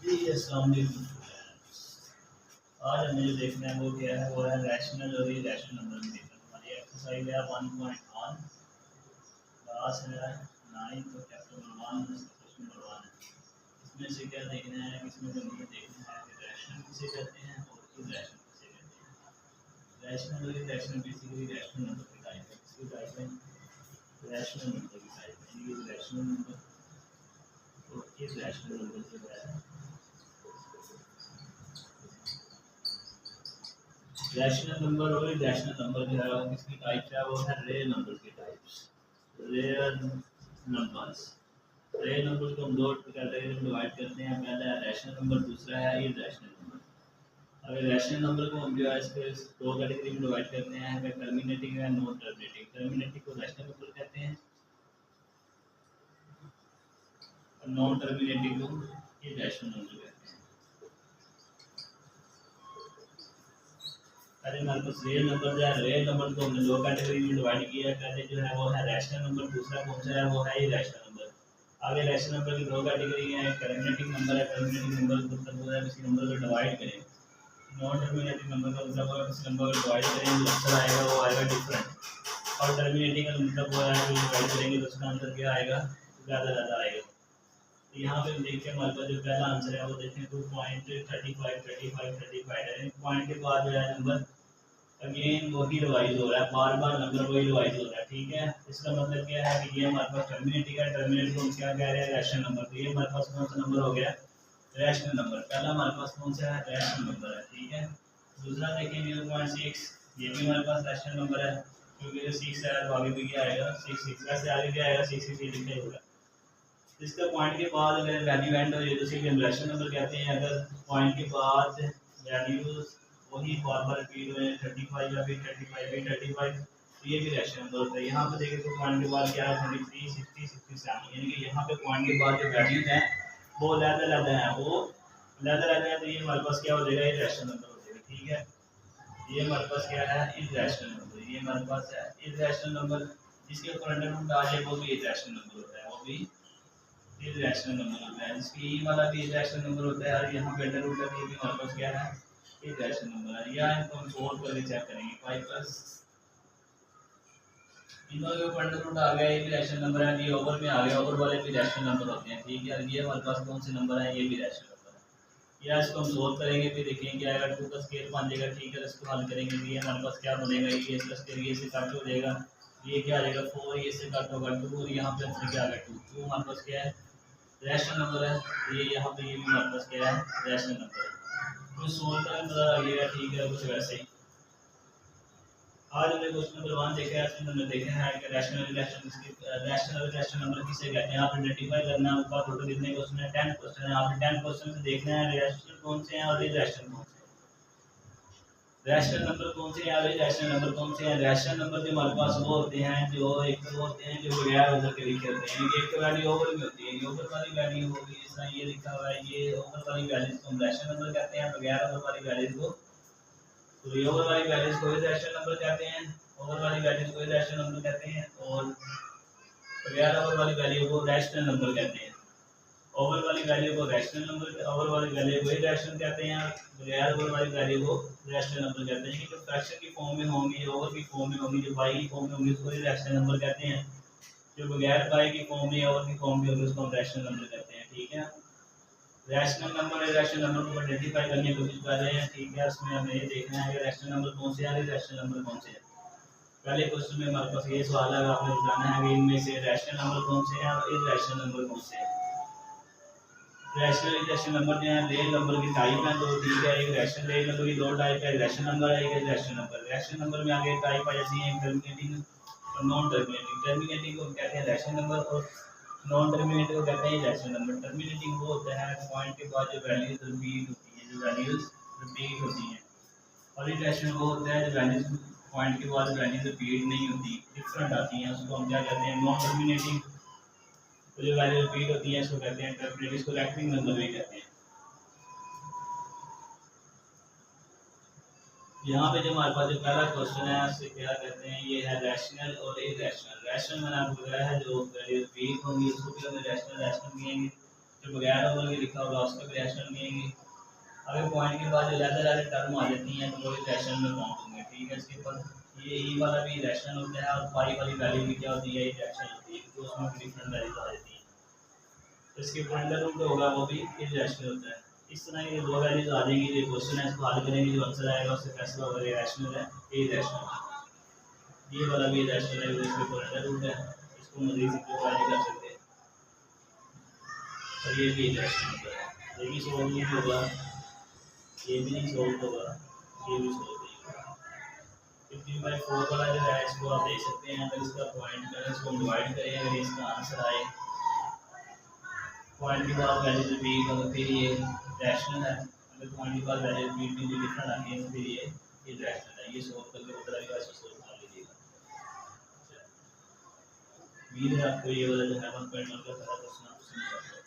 जी अस्सलाम वालेकुम। आज हमें जो देखना है वो क्या है, वो है रैशनल और इरेशनल नंबर में देखना। हमारी एक्सरसाइज है 1.1, क्लास है 9 तो चैप्टर नंबर 1 क्वेश्चन नंबर 1 है। इसमें से क्या देखना है, इसमें से हमें देखना है कि रैशनल किसे कहते हैं और इरेशनल किसे कहते हैं। रैशनल और इरेशनल बेसिकली रैशनल नंबर की टाइप है। इसकी टाइप है रैशनल नंबर की टाइप है। ये रैशनल नंबर और इरेशनल नंबर जो है, रैशनल नंबर और इरेशनल नंबर जो है वो किसकी टाइप है, वो है रियल नंबर की types. Real numbers, real number को हम दो कैटेगरी में डिवाइड करते हैं। पहला है रैशनल नंबर, दूसरा है इरेशनल नंबर। अगर रैशनल नंबर को हम जो है इसके दो कैटेगरी में डिवाइड करते हैं, टर्मिनेटिंग है नॉन टर्मिनेटिंग। टर्मिनेटिंग को रैशनल नंबर कहते हैं और नॉन टर्मिनेटिंग को इरेशनल नंबर कहते हैं। पहले हमारे पास रियल नंबर जो है, रियल नंबर को हमने दो कैटेगरी में डिवाइड किया है। पहले जो है वो है रैशनल नंबर, दूसरा कौन सा है, वो है इरेशनल नंबर। आगे रैशनल नंबर की दो कैटेगरी है, टर्मिनेटिंग नंबर है। टर्मिनेटिंग नंबर का मतलब होता है किसी नंबर को डिवाइड करें। नॉन टर्मिनेटिंग नंबर का मतलब है किसी नंबर को डिवाइड करेंगे तो आंसर आएगा वो आएगा डिफरेंट। और टर्मिनेटिंग का मतलब वो है कि डिवाइड करेंगे तो उसका आंसर क्या आएगा, ज़्यादा ज़्यादा आएगा। तो यहाँ पे हम देखते हैं हमारे पास जो पहला आंसर है वो देखते हैं 2.35 35 35 पॉइंट के बाद जो है नंबर अगेन वही रिवाइज हो रहा है, बार बार नंबर वही रिवाइज हो रहा है। ठीक है, इसका मतलब क्या है कि ये हमारे पास टर्मिनेटिंग है। टर्मिनेट को हम क्या कह रहे हैं, रैशनल नंबर। तो ये हमारे पास कौन सा नंबर हो गया, रैशनल नंबर। पहला हमारे पास कौन सा है, रैशनल नंबर है। ठीक है, दूसरा देखिए 0.6, ये भी हमारे पास रैशनल नंबर है क्योंकि ये 6 है तो आगे भी क्या आएगा 6 6, वैसे आगे क्या आएगा 6 6 लिखा ही होगा। इसका पॉइंट के बाद अगर वैल्यू एंड हो जाए तो उसे हम रैशनल नंबर कहते हैं। अगर पॉइंट के बाद वैल्यूज वही बार बार रिपीट हुए 35 या फिर 35 फिर 35, तो ये भी रैशनल नंबर होता है। यहाँ पे देखें तो पॉइंट के बाद क्या है 23 60 67, यानी कि यहाँ पे पॉइंट के बाद जो वैल्यूज हैं वो अलग अलग हैं, वो अलग अलग है। तो ये हमारे पास क्या हो जाएगा, ये रैशनल नंबर हो जाएगा। ठीक है, ये हमारे पास क्या है, इरेशनल नंबर। ये हमारे पास है इरेशनल नंबर। जिसके ऊपर अंडर रूट आ जाए वो भी इरेशनल नंबर होता है, वो भी इरेशनल नंबर होता है। जिसकी ई वाला भी इरेशनल नंबर होता है और यहाँ पे अंडर रूट है, ये भी हमारे पास क्या है, इरेशनल नंबर है। या इनको हम सोल्व करके चेक करेंगे। 5 प्लस इन दोनों के ऊपर अंडर रूट आ गया, ये भी रैशनल नंबर है। ये ओवर में आ गया, ओवर वाले भी रैशनल नंबर होते हैं। ठीक है, और ये हमारे पास कौन से नंबर है, ये भी रैशनल नंबर है। या इसको हम सोल्व करेंगे फिर देखेंगे क्या आएगा, 2 का स्केयर बन जाएगा। ठीक है, इसको हल करेंगे तो ये हमारे पास क्या बनेगा, ये इसका स्केयर ये से कट हो जाएगा, ये क्या आ जाएगा 4, ये से कट होगा 2 और यहाँ पे आंसर क्या आ गया 2। 2 हमारे पास क्या है, रैशनल नंबर है। तो ये यहाँ पे ये भी हमारे पास क्या है, रैशनल नंबर है। कुछ सोल्व करें पता लगेगा। ठीक है, कुछ वैसे ही। आज हमने क्वेश्चन नंबर 1 देखा है। इसमें हमने देखा है कि रैशनल रैशनल नंबर किसे कहते हैं। आप आइडेंटिफाई करना है। ऊपर टोटल कितने क्वेश्चन है, 10 क्वेश्चन है। आपने 10 क्वेश्चन से देखना है रैशनल कौन से हैं और इरेशनल कौन से हैं। रैशनल नंबर कौन से हैं और इरेशनल नंबर कौन से हैं। रैशनल नंबर जो हमारे पास वो होते हैं, जो एक तो होते हैं जो बगैर ओवर के लिखे होते हैं। एक तो वैल्यू ओवर में होती है, ये ओवर वाली वैल्यू होगी, इस तरह ये लिखा हुआ है, ये ओवर वाली वैल्यूज को हम रैशनल नंबर कहते हैं। बगैर ओवर वाली वैल्यूज को, तो ये ओवर वाली वैल्यूज को इरेशनल नंबर कहते हैं, ओवर वाली वैल्यूज को इरेशनल नंबर कहते हैं, और बगैर ओवर वाली वैल्यू को रैशनल नंबर कहते हैं। ओवर वाली वैल्यू को रैशनल नंबर, ओवर वाली वैल्यू को इरेशनल कहते हैं, बगैर ओवर वाली वैल्यू को रैशनल नंबर कहते हैं। जो फ्रैक्शन की फॉर्म में होंगी, ओवर की फॉर्म में होंगी, जो बाई की फॉर्म में होंगी उसको रैशनल नंबर कहते हैं। जो बगैर बाई की फॉर्म में, ओवर की फॉर्म में होगी उसको हम रैशनल नंबर कहते हैं। ठीक है, रैशनल नंबर इरेशनल नंबर को आइडेंटिफाई करने की कोशिश कर रहे हैं। ठीक है, उसमें हमें ये देखना है कि रैशनल नंबर कौन से है, इरेशनल नंबर कौन से है। पहले क्वेश्चन में हमारे पास ये सवाल है, आपने बताना है कि इनमें से रैशनल नंबर कौन से हैं और इरेशनल नंबर कौन से हैं। रैशनल इरेशनल नंबर जो है रियल नंबर की टाइप है। तो ठीक है, एक रैशनल रियल नंबर की दो टाइप है, रैशनल नंबर है, एक इरेशनल नंबर। रैशनल नंबर में आगे टाइप आ जाती है टर्मिनेटिंग और नॉन टर्मिनेटिंग। टर्मिनेटिंग को कहते हैं रैशनल नंबर और नॉन टर्मिनेटिंग को कहते हैं इरेशनल नंबर। टर्मिनेटिंग वो होता है पॉइंट के बाद जो वैल्यूज रिपीट होती हैं, जो वैल्यूज रिपीट होती हैं। और इरेशनल वो होता है जो वैल्यूज पॉइंट के बाद वैल्यूज रिपीट नहीं होती, डिफरेंट आती हैं, उसको हम क्या कहते हैं, नॉन टर्मिनेटिंग। तो जो वैल्यू रिपीट होती है इसको कहते हैं टर्मिनेटिंग, इसको रैशनल नंबर भी कहते हैं। यहाँ पे जो हमारे पास जो पहला क्वेश्चन है उससे क्या कहते हैं, ये है रैशनल और इरेशनल। रैशनल मैंने आपको बताया है जो वैल्यू रिपीट होंगी उसको भी हमें रैशनल रैशनल कहेंगे, जो बगैर ओवर के लिखा होगा उसका भी रैशनल लेंगे। अगर पॉइंट के बाद जो अलग अलग टर्म आ जाती हैं तो वो भी रैशनल में काउंट होंगे, ठीक है। इसके ऊपर ये ई वाला भी रैशनल होता है और पाई वाली वैल्यू भी क्या होती है, ये रैशनल होती है, तो उसमें डिफरेंट वैल्यूज आ जाती हैं। तो इसके ऊपर अंडर रूट होगा वो भी इरेशनल होता है। इस तरह ये दो वैल्यूज आ जाएंगी, जो क्वेश्चन है इसको हल करेंगे, जो आंसर आएगा उससे फैसला होगा ये रैशनल है ये इरेशनल। ये वाला भी इरेशनल है, इसके ऊपर अंडर रूट है, इसको मजीद सिंपलीफाई नहीं कर सकते। और ये भी इरेशनल होता है, ये भी सोल्व नहीं होगा, ये भी नहीं सोल्व होगा, ये भी सोल्व नहीं होगा। 15/4 वाला जो है इसको आप देख सकते हैं, अगर इसका पॉइंट करें, इसको डिवाइड करें, अगर इसका आंसर आए पॉइंट के बाद वैल्यू रिपीट होगा, फिर ये रैशनल है। अगर पॉइंट के बाद वैल्यू रिपीट भी डिफरेंट आती है तो फिर ये रैशनल है। ये सोल्व करके पता लगेगा, इसको सोल्व कर लीजिएगा। उम्मीद है आपको ये वाला जो है 1.1 का सारा क्वेश्चन आप समझ